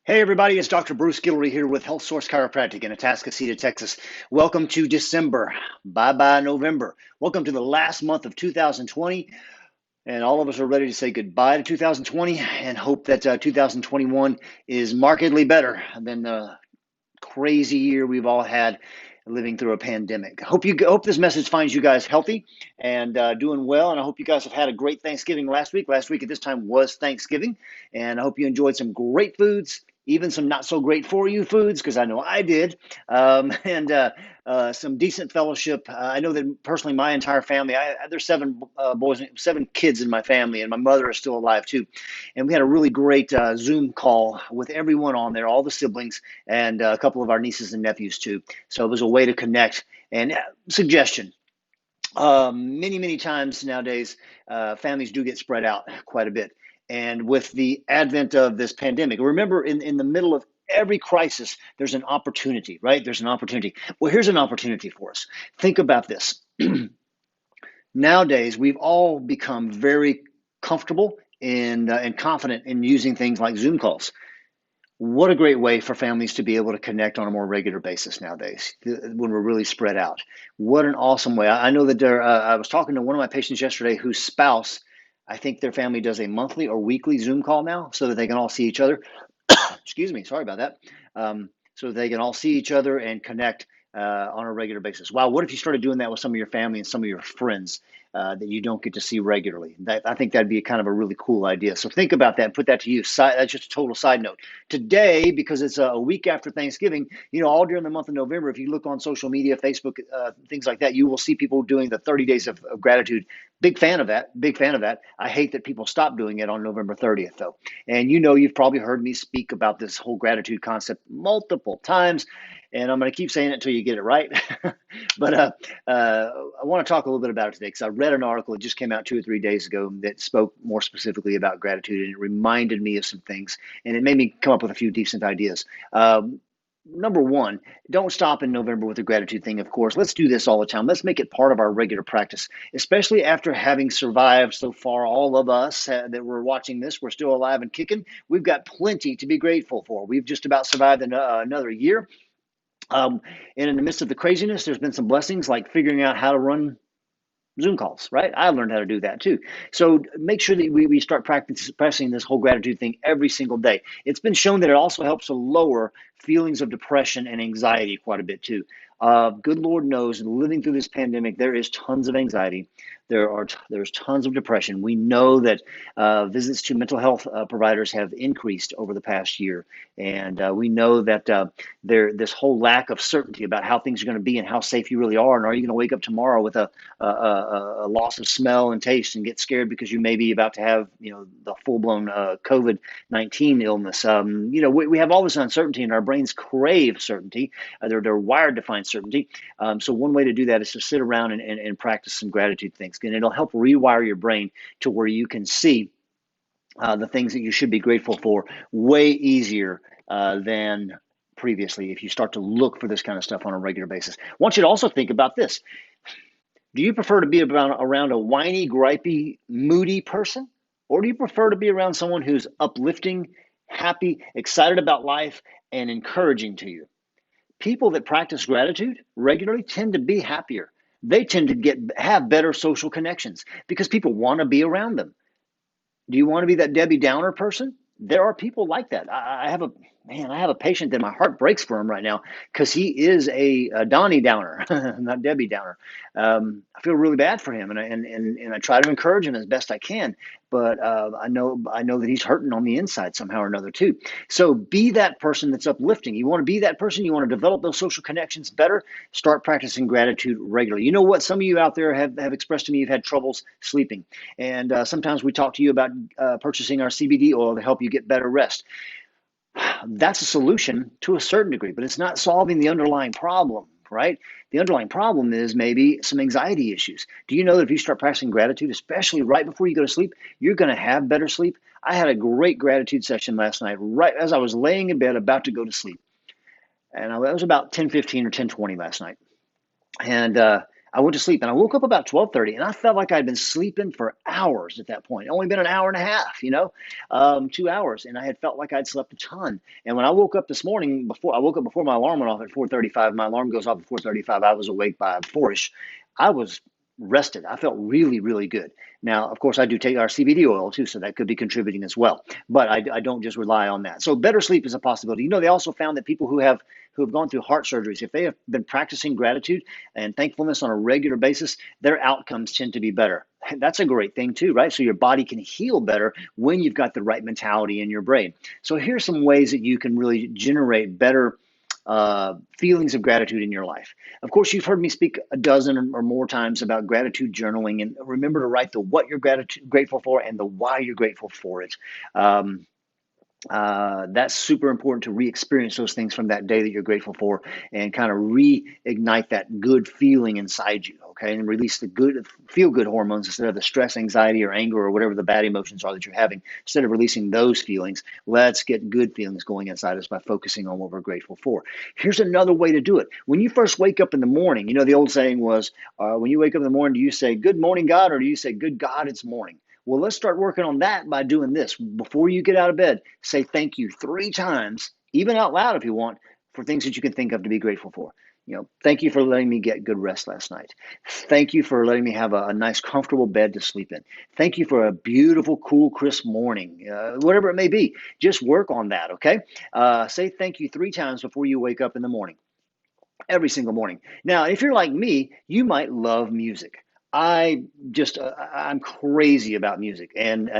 Hey everybody, it's Dr. Bruce Guillory here with Health Source Chiropractic in Atascocita, Texas. Welcome to December. Bye-bye November. Welcome to the last month of 2020, and all of us are ready to say goodbye to 2020 and hope that 2021 is markedly better than the crazy year we've all had living through a pandemic. Hope this message finds you guys healthy and doing well, and I hope you guys have had a great Thanksgiving last week. Last week at this time was Thanksgiving, and I hope you enjoyed some great foods, even some not so great for you foods, because I know I did, and some decent fellowship. I know that personally, my entire family, there's seven boys, seven kids in my family, and my mother is still alive too. And we had a really great Zoom call with everyone on there, all the siblings, and a couple of our nieces and nephews too. So it was a way to connect. And suggestion: many times nowadays, families do get spread out quite a bit. And with the advent of this pandemic, remember, in the middle of every crisis, there's an opportunity, right? There's an opportunity. Well, here's an opportunity for us. Think about this. Nowadays, we've all become very comfortable and confident in using things like Zoom calls. What a great way for families to be able to connect on a more regular basis nowadays when we're really spread out. What an awesome way. I know that I was talking to one of my patients yesterday whose spouse, I think their family does a monthly or weekly Zoom call now so that they can all see each other. Excuse me, sorry about that. So they can all see each other and connect on a regular basis. Wow, what if you started doing that with some of your family and some of your friends that you don't get to see regularly? I think that'd be kind of a really cool idea. So think about that and put that to use. That's just a total side note. Today, because it's a week after Thanksgiving, all during the month of November, if you look on social media, Facebook, things like that, you will see people doing the 30 days of gratitude. Big fan of that. Big fan of that. I hate that people stop doing it on November 30th, though. And you've probably heard me speak about this whole gratitude concept multiple times, and I'm going to keep saying it until you get it right. But I want to talk a little bit about it today because I read an article that just came out 2 or 3 days ago that spoke more specifically about gratitude, and it reminded me of some things, and it made me come up with a few decent ideas. Number one, don't stop in November with the gratitude thing, of course. Let's do this all the time. Let's make it part of our regular practice, especially after having survived so far. All of us that were watching this, we're still alive and kicking. We've got plenty to be grateful for. We've just about survived another year. And in the midst of the craziness, there's been some blessings like figuring out how to run Zoom calls, right? I learned how to do that too. So make sure that we start practicing this whole gratitude thing every single day. It's been shown that it also helps to lower feelings of depression and anxiety quite a bit too. Good Lord knows, living through this pandemic, there is tons of anxiety. There's tons of depression. We know that visits to mental health providers have increased over the past year, and we know that this whole lack of certainty about how things are going to be and how safe you really are, and are you going to wake up tomorrow with a loss of smell and taste and get scared because you may be about to have the full-blown COVID-19 illness. We have all this uncertainty, and our brains crave certainty. They're wired to find certainty. So one way to do that is to sit around and practice some gratitude things, and it'll help rewire your brain to where you can see the things that you should be grateful for way easier than previously if you start to look for this kind of stuff on a regular basis. I want you to also think about this. Do you prefer to be around a whiny, gripey, moody person? Or do you prefer to be around someone who's uplifting, happy, excited about life, and encouraging to you? People that practice gratitude regularly tend to be happier. They tend to have better social connections because people want to be around them. Do you want to be that Debbie Downer person? There are people like that. I have a patient that my heart breaks for him right now because he is a Donnie Downer, not Debbie Downer. I feel really bad for him, and I try to encourage him as best I can. But I know that he's hurting on the inside somehow or another too. So be that person that's uplifting. You want to be that person. You want to develop those social connections better. Start practicing gratitude regularly. You know what? Some of you out there have expressed to me you've had troubles sleeping, and sometimes we talk to you about purchasing our CBD oil to help you get better rest. That's a solution to a certain degree, but it's not solving the underlying problem, right? The underlying problem is maybe some anxiety issues. Do you know that if you start practicing gratitude, especially right before you go to sleep, you're going to have better sleep? I had a great gratitude session last night, right as I was laying in bed about to go to sleep. And it was about 10:15 or 10:20 last night. And I I went to sleep and I woke up about 12:30 and I felt like I'd been sleeping for hours at that point. Only been an hour and a half, 2 hours. And I had felt like I'd slept a ton. And when I woke up this morning, before I woke up before my alarm went off at 4:35, my alarm goes off at 4:35. I was awake by 4ish. I was rested. I felt really, really good. Now, of course, I do take our CBD oil too, so that could be contributing as well. But I don't just rely on that. So better sleep is a possibility. They also found that people who have gone through heart surgeries, if they have been practicing gratitude and thankfulness on a regular basis, their outcomes tend to be better. That's a great thing too, right? So your body can heal better when you've got the right mentality in your brain. So here's some ways that you can really generate better feelings of gratitude in your life. Of course, you've heard me speak a dozen or more times about gratitude journaling, and remember to write the what you're grateful for and the why you're grateful for it. Um, that's super important to re-experience those things from that day that you're grateful for and kind of reignite that good feeling inside you, okay, and release the good feel good hormones instead of the stress, anxiety, or anger, or whatever the bad emotions are that you're having. Instead of releasing those feelings, let's get good feelings going inside us by focusing on what we're grateful for. Here's another way to do it. When you first wake up in the morning, the old saying was, when you wake up in the morning, do you say good morning God, or do you say good God, it's morning? Well, let's start working on that by doing this. Before you get out of bed, say thank you 3 times, even out loud if you want, for things that you can think of to be grateful for. Thank you for letting me get good rest last night. Thank you for letting me have a nice, comfortable bed to sleep in. Thank you for a beautiful, cool, crisp morning, whatever it may be. Just work on that, okay? Say thank you 3 times before you wake up in the morning, every single morning. Now, if you're like me, you might love music. I'm crazy about music, and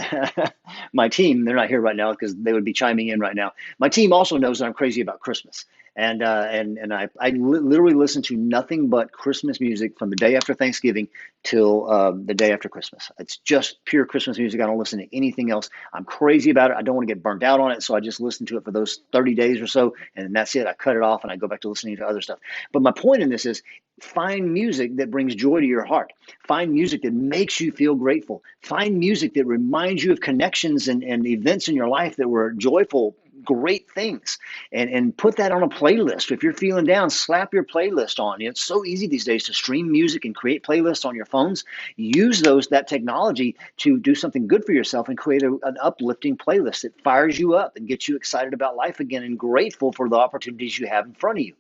my team, they're not here right now because they would be chiming in right now. My team also knows that I'm crazy about Christmas. And I literally listen to nothing but Christmas music from the day after Thanksgiving till the day after Christmas. It's just pure Christmas music. I don't listen to anything else. I'm crazy about it. I don't want to get burnt out on it, so I just listen to it for those 30 days or so, and that's it. I cut it off and I go back to listening to other stuff. But my point in this is find music that brings joy to your heart. Find music that makes you feel grateful. Find music that reminds you of connections and events in your life that were joyful, great things, and put that on a playlist. If you're feeling down, slap your playlist on. It's so easy these days to stream music and create playlists on your phones. Use that technology to do something good for yourself and create an uplifting playlist that fires you up and gets you excited about life again and grateful for the opportunities you have in front of you.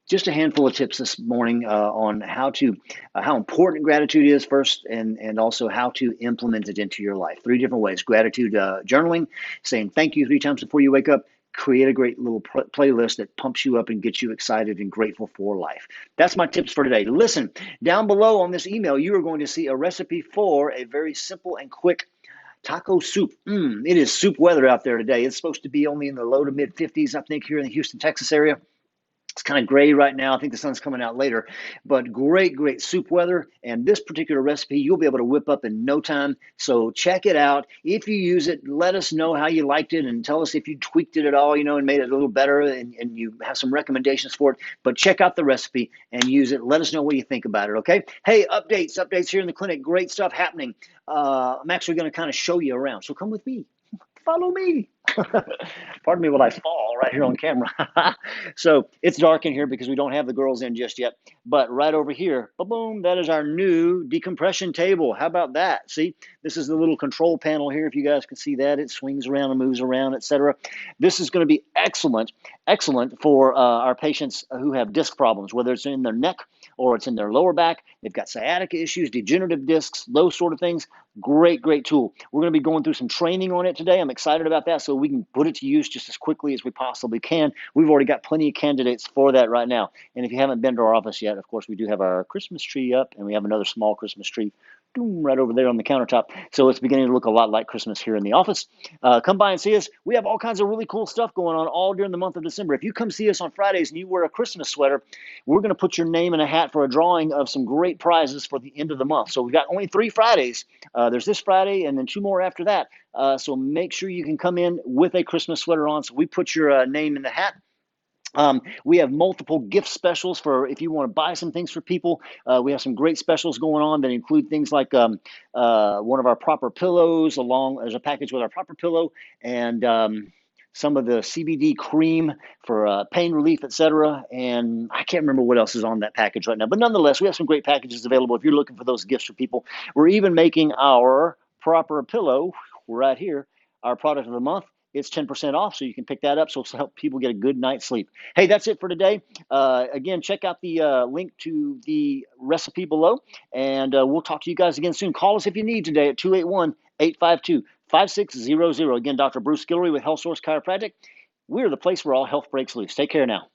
Just a handful of tips this morning on how important gratitude is first, and also how to implement it into your life. 3 different ways: gratitude journaling, saying thank you 3 times before you wake up. Create a great little playlist that pumps you up and gets you excited and grateful for life. That's my tips for today. Listen, down below on this email, you are going to see a recipe for a very simple and quick taco soup. It is soup weather out there today. It's supposed to be only in the low to mid 50s, I think, here in the Houston, Texas area. It's kind of gray right now. I think the sun's coming out later, but great, great soup weather. And this particular recipe, you'll be able to whip up in no time. So check it out. If you use it, let us know how you liked it and tell us if you tweaked it at all, and made it a little better and you have some recommendations for it. But check out the recipe and use it. Let us know what you think about it, okay? Hey, updates here in the clinic. Great stuff happening. I'm actually going to kind of show you around. So come with me. Follow me. Pardon me while I fall right here on camera. So it's dark in here because we don't have the girls in just yet. But right over here, boom, that is our new decompression table. How about that? See, this is the little control panel here. If you guys can see that, it swings around and moves around, etc. This is going to be excellent for our patients who have disc problems, whether it's in their neck or it's in their lower back. They've got sciatica issues, degenerative discs, those sort of things. Great, great tool. We're going to be going through some training on it today. I'm excited about that, so we can put it to use just as quickly as we possibly can. We've already got plenty of candidates for that right now. And if you haven't been to our office yet, of course, we do have our Christmas tree up, and we have another small Christmas tree right over there on the countertop. So it's beginning to look a lot like Christmas here in the office. Come by and see us. We have all kinds of really cool stuff going on all during the month of December. If you come see us on Fridays and you wear a Christmas sweater, we're going to put your name in a hat for a drawing of some great prizes for the end of the month. So we've got only 3 Fridays. There's this Friday and then 2 more after that. So make sure you can come in with a Christmas sweater on. So we put your name in the hat. We have multiple gift specials for if you want to buy some things for people. We have some great specials going on that include things like one of our proper pillows. There's a package with our proper pillow and some of the CBD cream for pain relief, etc. And I can't remember what else is on that package right now. But nonetheless, we have some great packages available if you're looking for those gifts for people. We're even making our proper pillow right here, our product of the month. It's 10% off, so you can pick that up. So it'll help people get a good night's sleep. Hey, that's it for today. Again, check out the link to the recipe below, and we'll talk to you guys again soon. Call us if you need today at 281 852 5600. Again, Dr. Bruce Guillory with Health Source Chiropractic. We're the place where all health breaks loose. Take care now.